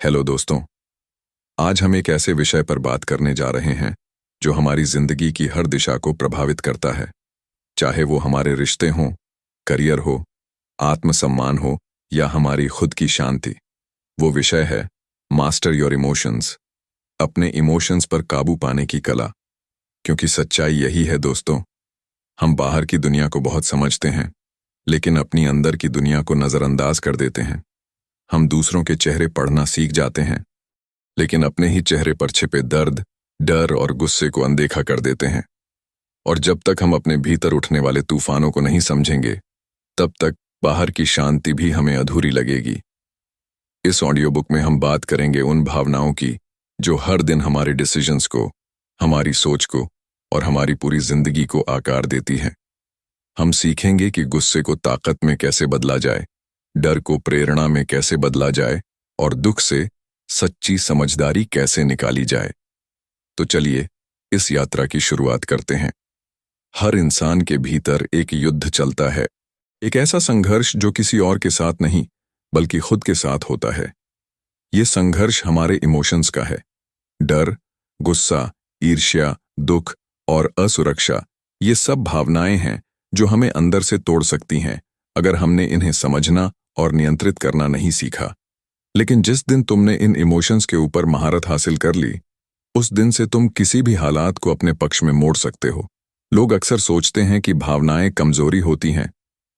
Hello दोस्तों। आज हम एक ऐसे विषय पर बात करने जा रहे हैं जो हमारी जिंदगी की हर दिशा को प्रभावित करता है, चाहे वो हमारे रिश्ते हों, करियर हो, आत्मसम्मान हो या हमारी खुद की शांति। वो विषय है मास्टर योर इमोशंस, अपने इमोशंस पर काबू पाने की कला। क्योंकि सच्चाई यही है दोस्तों, हम बाहर की दुनिया को बहुत समझते हैं, लेकिन अपनी अंदर की दुनिया को नजरअंदाज कर देते हैं। हम दूसरों के चेहरे पढ़ना सीख जाते हैं, लेकिन अपने ही चेहरे पर छिपे दर्द, डर और गुस्से को अनदेखा कर देते हैं। और जब तक हम अपने भीतर उठने वाले तूफानों को नहीं समझेंगे, तब तक बाहर की शांति भी हमें अधूरी लगेगी। इस ऑडियो बुक में हम बात करेंगे उन भावनाओं की जो हर दिन हमारे डिसीजंस को, हमारी सोच को और हमारी पूरी जिंदगी को आकार देती हैं। हम सीखेंगे कि गुस्से को ताकत में कैसे बदला जाए, डर को प्रेरणा में कैसे बदला जाए और दुख से सच्ची समझदारी कैसे निकाली जाए। तो चलिए इस यात्रा की शुरुआत करते हैं। हर इंसान के भीतर एक युद्ध चलता है, एक ऐसा संघर्ष जो किसी और के साथ नहीं बल्कि खुद के साथ होता है। ये संघर्ष हमारे इमोशंस का है। डर, गुस्सा, ईर्ष्या, दुख और असुरक्षा, ये सब भावनाएं हैं जो हमें अंदर से तोड़ सकती हैं अगर हमने इन्हें समझना और नियंत्रित करना नहीं सीखा। लेकिन जिस दिन तुमने इन इमोशंस के ऊपर महारत हासिल कर ली, उस दिन से तुम किसी भी हालात को अपने पक्ष में मोड़ सकते हो। लोग अक्सर सोचते हैं कि भावनाएं कमजोरी होती हैं,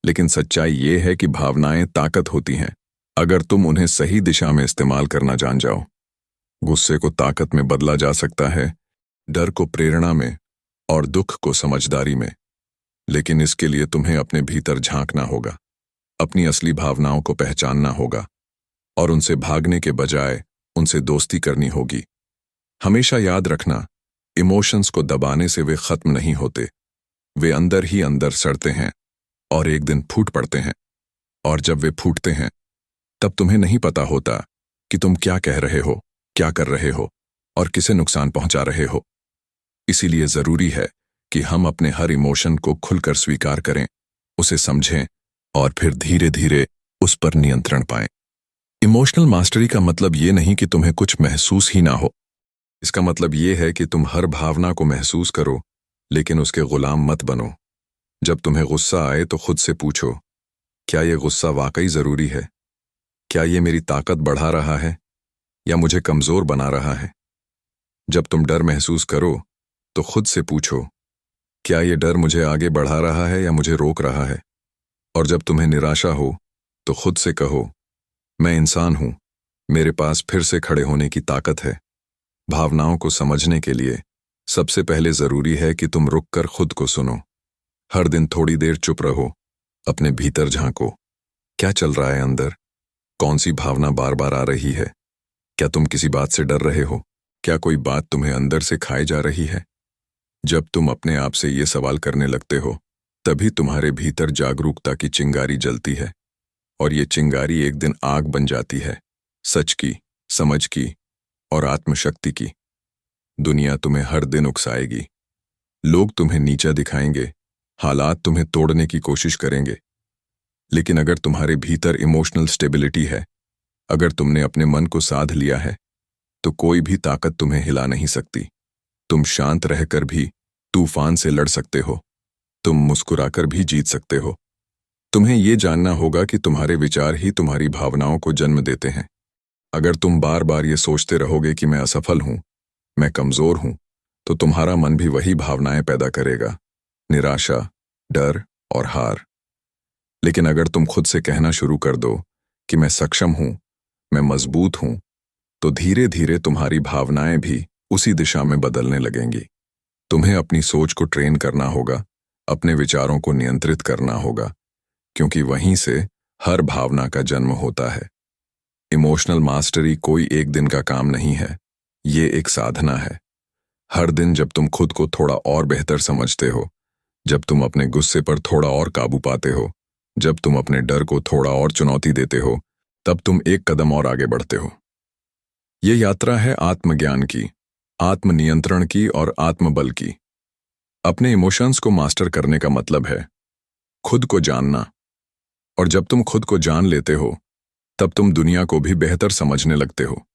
लेकिन सच्चाई ये है कि भावनाएं ताकत होती हैं, अगर तुम उन्हें सही दिशा में इस्तेमाल करना जान जाओ। गुस्से को ताकत में बदला जा सकता है, डर को प्रेरणा में और दुख को समझदारी में। लेकिन इसके लिए तुम्हें अपने भीतर झांकना होगा, अपनी असली भावनाओं को पहचानना होगा और उनसे भागने के बजाय उनसे दोस्ती करनी होगी। हमेशा याद रखना, इमोशंस को दबाने से वे खत्म नहीं होते, वे अंदर ही अंदर सड़ते हैं और एक दिन फूट पड़ते हैं। और जब वे फूटते हैं, तब तुम्हें नहीं पता होता कि तुम क्या कह रहे हो, क्या कर रहे हो और किसे नुकसान पहुंचा रहे हो। इसीलिए जरूरी है कि हम अपने हर इमोशन को खुलकर स्वीकार करें, उसे समझें और फिर धीरे धीरे उस पर नियंत्रण पाएं। इमोशनल मास्टरी का मतलब ये नहीं कि तुम्हें कुछ महसूस ही ना हो। इसका मतलब ये है कि तुम हर भावना को महसूस करो, लेकिन उसके गुलाम मत बनो। जब तुम्हें गुस्सा आए तो खुद से पूछो, क्या ये गुस्सा वाकई जरूरी है? क्या ये मेरी ताकत बढ़ा रहा है या मुझे कमजोर बना रहा है? जब तुम डर महसूस करो तो खुद से पूछो, क्या ये डर मुझे आगे बढ़ा रहा है या मुझे रोक रहा है? और जब तुम्हें निराशा हो तो खुद से कहो, मैं इंसान हूं, मेरे पास फिर से खड़े होने की ताकत है। भावनाओं को समझने के लिए सबसे पहले जरूरी है कि तुम रुककर खुद को सुनो। हर दिन थोड़ी देर चुप रहो, अपने भीतर झांको। क्या चल रहा है अंदर? कौन सी भावना बार बार आ रही है? क्या तुम किसी बात से डर रहे हो? क्या कोई बात तुम्हें अंदर से खाई जा रही है? जब तुम अपने आप से ये सवाल करने लगते हो, तभी तुम्हारे भीतर जागरूकता की चिंगारी जलती है और ये चिंगारी एक दिन आग बन जाती है, सच की, समझ की और आत्मशक्ति की। दुनिया तुम्हें हर दिन उकसाएगी, लोग तुम्हें नीचा दिखाएंगे, हालात तुम्हें तोड़ने की कोशिश करेंगे। लेकिन अगर तुम्हारे भीतर इमोशनल स्टेबिलिटी है, अगर तुमने अपने मन को साध लिया है, तो कोई भी ताकत तुम्हें हिला नहीं सकती। तुम शांत रहकर भी तूफान से लड़ सकते हो, तुम मुस्कुराकर भी जीत सकते हो। तुम्हें ये जानना होगा कि तुम्हारे विचार ही तुम्हारी भावनाओं को जन्म देते हैं। अगर तुम बार बार ये सोचते रहोगे कि मैं असफल हूं, मैं कमजोर हूं, तो तुम्हारा मन भी वही भावनाएं पैदा करेगा, निराशा, डर और हार। लेकिन अगर तुम खुद से कहना शुरू कर दो कि मैं सक्षम हूं, मैं मजबूत हूं, तो धीरे धीरे तुम्हारी भावनाएं भी उसी दिशा में बदलने लगेंगी। तुम्हें अपनी सोच को ट्रेन करना होगा, अपने विचारों को नियंत्रित करना होगा, क्योंकि वहीं से हर भावना का जन्म होता है। इमोशनल मास्टरी कोई एक दिन का काम नहीं है, ये एक साधना है। हर दिन जब तुम खुद को थोड़ा और बेहतर समझते हो, जब तुम अपने गुस्से पर थोड़ा और काबू पाते हो, जब तुम अपने डर को थोड़ा और चुनौती देते हो, तब तुम एक कदम और आगे बढ़ते हो। ये यात्रा है आत्मज्ञान की, आत्मनियंत्रण की और आत्मबल की। अपने इमोशंस को मास्टर करने का मतलब है खुद को जानना, और जब तुम खुद को जान लेते हो, तब तुम दुनिया को भी बेहतर समझने लगते हो।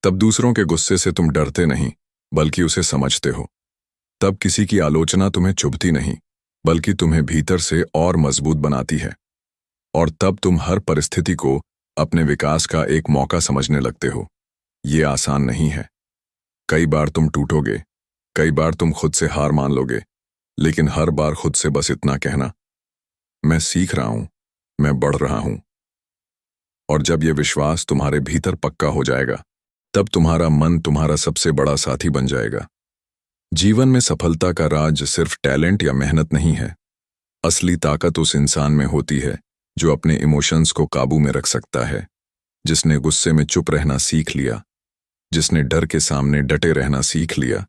तब दूसरों के गुस्से से तुम डरते नहीं, बल्कि उसे समझते हो। तब किसी की आलोचना तुम्हें चुभती नहीं, बल्कि तुम्हें भीतर से और मजबूत बनाती है। और तब तुम हर परिस्थिति को अपने विकास का एक मौका समझने लगते हो। ये आसान नहीं है। कई बार तुम टूटोगे, कई बार तुम खुद से हार मान लोगे, लेकिन हर बार खुद से बस इतना कहना, मैं सीख रहा हूं, मैं बढ़ रहा हूं। और जब यह विश्वास तुम्हारे भीतर पक्का हो जाएगा, तब तुम्हारा मन तुम्हारा सबसे बड़ा साथी बन जाएगा। जीवन में सफलता का राज सिर्फ टैलेंट या मेहनत नहीं है। असली ताकत उस इंसान में होती है जो अपने इमोशंस को काबू में रख सकता है, जिसने गुस्से में चुप रहना सीख लिया, जिसने डर के सामने डटे रहना सीख लिया,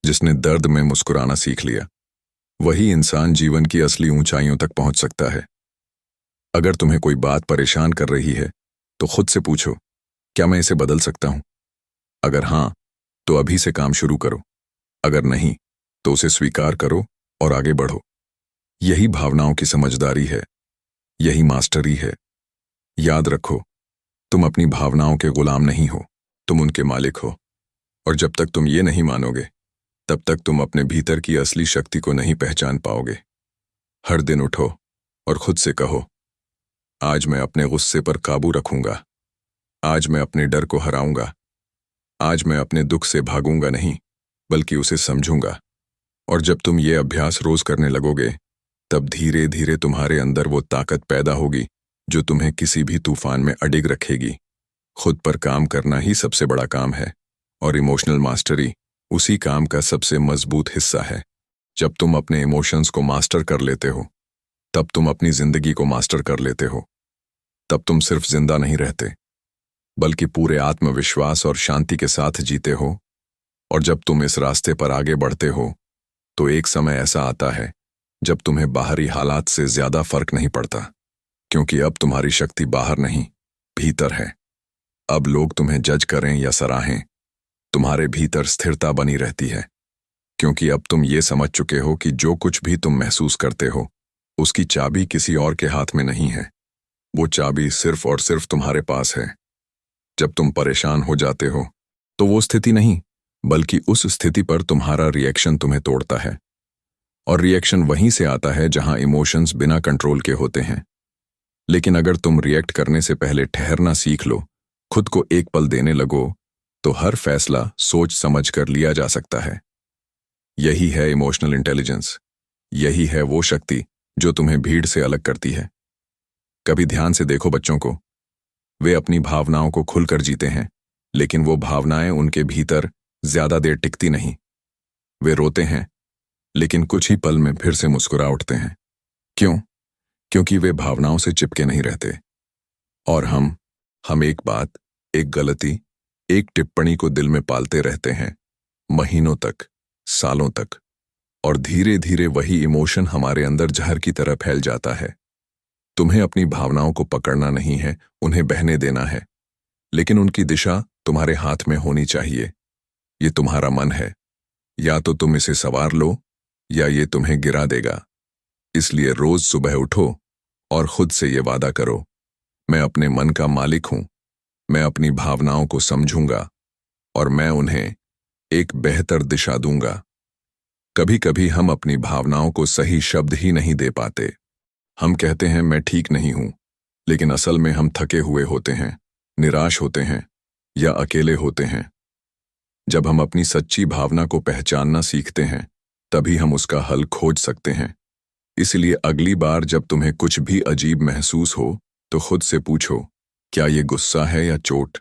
जिसने दर्द में मुस्कुराना सीख लिया। वही इंसान जीवन की असली ऊंचाइयों तक पहुंच सकता है। अगर तुम्हें कोई बात परेशान कर रही है, तो खुद से पूछो, क्या मैं इसे बदल सकता हूं? अगर हां, तो अभी से काम शुरू करो। अगर नहीं, तो उसे स्वीकार करो और आगे बढ़ो। यही भावनाओं की समझदारी है, यही मास्टरी है। याद रखो, तुम अपनी भावनाओं के गुलाम नहीं हो, तुम उनके मालिक हो। और जब तक तुम ये नहीं मानोगे, तब तक तुम अपने भीतर की असली शक्ति को नहीं पहचान पाओगे। हर दिन उठो और खुद से कहो, आज मैं अपने गुस्से पर काबू रखूंगा, आज मैं अपने डर को हराऊंगा, आज मैं अपने दुख से भागूंगा नहीं, बल्कि उसे समझूंगा। और जब तुम ये अभ्यास रोज करने लगोगे, तब धीरे धीरे तुम्हारे अंदर वो ताकत पैदा होगी जो तुम्हें किसी भी तूफान में अडिग रखेगी। खुद पर काम करना ही सबसे बड़ा काम है, और इमोशनल मास्टरी उसी काम का सबसे मजबूत हिस्सा है। जब तुम अपने इमोशंस को मास्टर कर लेते हो, तब तुम अपनी जिंदगी को मास्टर कर लेते हो। तब तुम सिर्फ जिंदा नहीं रहते, बल्कि पूरे आत्मविश्वास और शांति के साथ जीते हो। और जब तुम इस रास्ते पर आगे बढ़ते हो, तो एक समय ऐसा आता है जब तुम्हें बाहरी हालात से ज्यादा फर्क नहीं पड़ता, क्योंकि अब तुम्हारी शक्ति बाहर नहीं, भीतर है। अब लोग तुम्हें जज करें या सराहें, तुम्हारे भीतर स्थिरता बनी रहती है, क्योंकि अब तुम ये समझ चुके हो कि जो कुछ भी तुम महसूस करते हो, उसकी चाबी किसी और के हाथ में नहीं है। वो चाबी सिर्फ और सिर्फ तुम्हारे पास है। जब तुम परेशान हो जाते हो, तो वो स्थिति नहीं, बल्कि उस स्थिति पर तुम्हारा रिएक्शन तुम्हें तोड़ता है। और रिएक्शन वहीं से आता है जहां इमोशंस बिना कंट्रोल के होते हैं। लेकिन अगर तुम रिएक्ट करने से पहले ठहरना सीख लो, खुद को एक पल देने लगो, तो हर फैसला सोच समझ कर लिया जा सकता है। यही है इमोशनल इंटेलिजेंस। यही है वो शक्ति जो तुम्हें भीड़ से अलग करती है। कभी ध्यान से देखो बच्चों को, वे अपनी भावनाओं को खुलकर जीते हैं, लेकिन वो भावनाएं उनके भीतर ज्यादा देर टिकती नहीं। वे रोते हैं, लेकिन कुछ ही पल में फिर से मुस्कुरा उठते हैं। क्यों? क्योंकि वे भावनाओं से चिपके नहीं रहते। और हम एक बात, एक गलती, एक टिप्पणी को दिल में पालते रहते हैं, महीनों तक, सालों तक। और धीरे धीरे वही इमोशन हमारे अंदर जहर की तरह फैल जाता है। तुम्हें अपनी भावनाओं को पकड़ना नहीं है, उन्हें बहने देना है। लेकिन उनकी दिशा तुम्हारे हाथ में होनी चाहिए। ये तुम्हारा मन है, या तो तुम इसे संवार लो, या ये तुम्हें गिरा देगा। इसलिए रोज सुबह उठो और खुद से ये वादा करो, मैं अपने मन का मालिक हूं, मैं अपनी भावनाओं को समझूंगा और मैं उन्हें एक बेहतर दिशा दूंगा। कभी कभी हम अपनी भावनाओं को सही शब्द ही नहीं दे पाते। हम कहते हैं मैं ठीक नहीं हूं, लेकिन असल में हम थके हुए होते हैं, निराश होते हैं या अकेले होते हैं। जब हम अपनी सच्ची भावना को पहचानना सीखते हैं, तभी हम उसका हल खोज सकते हैं। इसलिए अगली बार जब तुम्हें कुछ भी अजीब महसूस हो, तो खुद से पूछो, क्या ये गुस्सा है या चोट?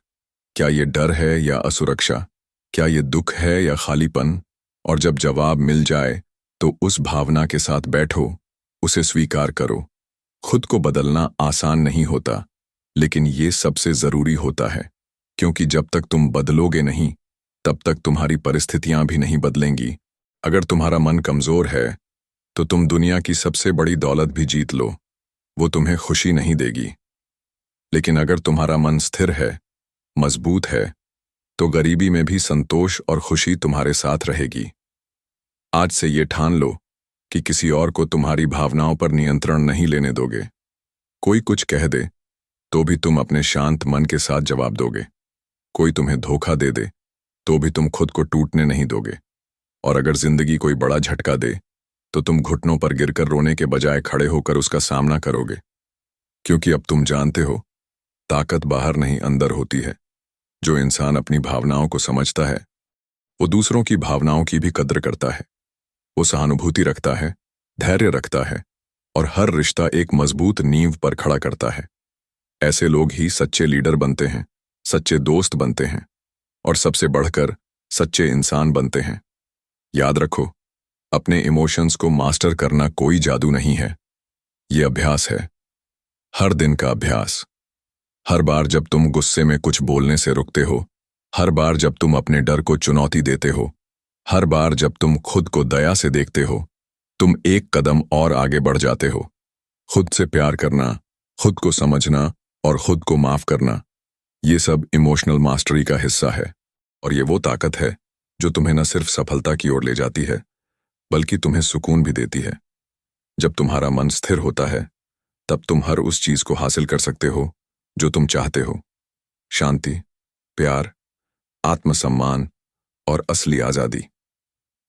क्या ये डर है या असुरक्षा? क्या ये दुख है या खालीपन? और जब जवाब मिल जाए, तो उस भावना के साथ बैठो, उसे स्वीकार करो। खुद को बदलना आसान नहीं होता, लेकिन ये सबसे जरूरी होता है, क्योंकि जब तक तुम बदलोगे नहीं, तब तक तुम्हारी परिस्थितियां भी नहीं बदलेंगी। अगर तुम्हारा मन कमजोर है, तो तुम दुनिया की सबसे बड़ी दौलत भी जीत लो, वो तुम्हें खुशी नहीं देगी। लेकिन अगर तुम्हारा मन स्थिर है, मजबूत है, तो गरीबी में भी संतोष और खुशी तुम्हारे साथ रहेगी। आज से ये ठान लो कि किसी और को तुम्हारी भावनाओं पर नियंत्रण नहीं लेने दोगे। कोई कुछ कह दे, तो भी तुम अपने शांत मन के साथ जवाब दोगे। कोई तुम्हें धोखा दे दे तो भी तुम खुद को टूटने नहीं दोगे। और अगर जिंदगी कोई बड़ा झटका दे तो तुम घुटनों पर गिरकर रोने के बजाय खड़े होकर उसका सामना करोगे। क्योंकि अब तुम जानते हो, ताकत बाहर नहीं अंदर होती है। जो इंसान अपनी भावनाओं को समझता है वो दूसरों की भावनाओं की भी कद्र करता है। वो सहानुभूति रखता है, धैर्य रखता है और हर रिश्ता एक मजबूत नींव पर खड़ा करता है। ऐसे लोग ही सच्चे लीडर बनते हैं, सच्चे दोस्त बनते हैं और सबसे बढ़कर सच्चे इंसान बनते हैं। याद रखो, अपने इमोशंस को मास्टर करना कोई जादू नहीं है, ये अभ्यास है। हर दिन का अभ्यास। हर बार जब तुम गुस्से में कुछ बोलने से रुकते हो, हर बार जब तुम अपने डर को चुनौती देते हो, हर बार जब तुम खुद को दया से देखते हो, तुम एक कदम और आगे बढ़ जाते हो। खुद से प्यार करना, खुद को समझना और खुद को माफ करना, ये सब इमोशनल मास्टरी का हिस्सा है। और ये वो ताकत है जो तुम्हें न सिर्फ सफलता की ओर ले जाती है बल्कि तुम्हें सुकून भी देती है। जब तुम्हारा मन स्थिर होता है तब तुम हर उस चीज को हासिल कर सकते हो जो तुम चाहते हो। शांति, प्यार, आत्मसम्मान और असली आजादी।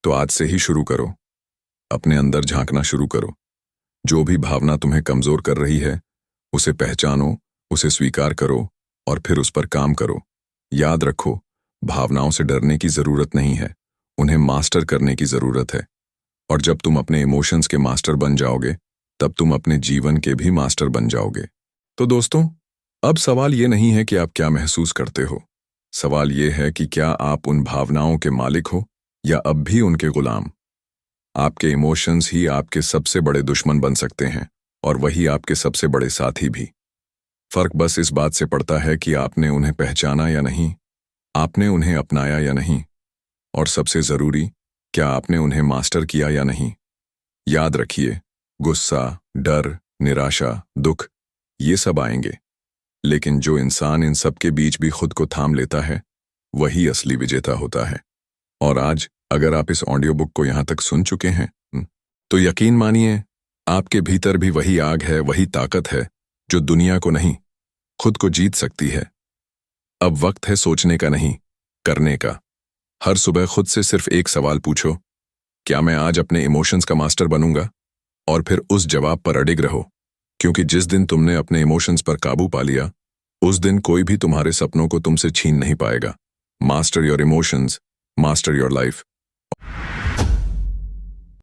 तो आज से ही शुरू करो, अपने अंदर झांकना शुरू करो। जो भी भावना तुम्हें कमजोर कर रही है उसे पहचानो, उसे स्वीकार करो और फिर उस पर काम करो। याद रखो, भावनाओं से डरने की जरूरत नहीं है, उन्हें मास्टर करने की जरूरत है। और जब तुम अपने इमोशंस के मास्टर बन जाओगे तब तुम अपने जीवन के भी मास्टर बन जाओगे। तो दोस्तों, अब सवाल ये नहीं है कि आप क्या महसूस करते हो, सवाल ये है कि क्या आप उन भावनाओं के मालिक हो या अब भी उनके गुलाम। आपके इमोशंस ही आपके सबसे बड़े दुश्मन बन सकते हैं और वही आपके सबसे बड़े साथी भी। फर्क बस इस बात से पड़ता है कि आपने उन्हें पहचाना या नहीं, आपने उन्हें अपनाया या नहीं, और सबसे जरूरी, क्या आपने उन्हें मास्टर किया या नहीं। याद रखिए, गुस्सा, डर, निराशा, दुख, ये सब आएंगे, लेकिन जो इंसान इन सब के बीच भी खुद को थाम लेता है वही असली विजेता होता है। और आज अगर आप इस ऑडियो बुक को यहां तक सुन चुके हैं तो यकीन मानिए, आपके भीतर भी वही आग है, वही ताकत है जो दुनिया को नहीं, खुद को जीत सकती है। अब वक्त है सोचने का नहीं, करने का। हर सुबह खुद से सिर्फ एक सवाल पूछो, क्या मैं आज अपने इमोशंस का मास्टर बनूंगा? और फिर उस जवाब पर अडिग रहो, क्योंकि जिस दिन तुमने अपने इमोशंस पर काबू पा लिया उस दिन कोई भी तुम्हारे सपनों को तुमसे छीन नहीं पाएगा। Master your emotions, master your life.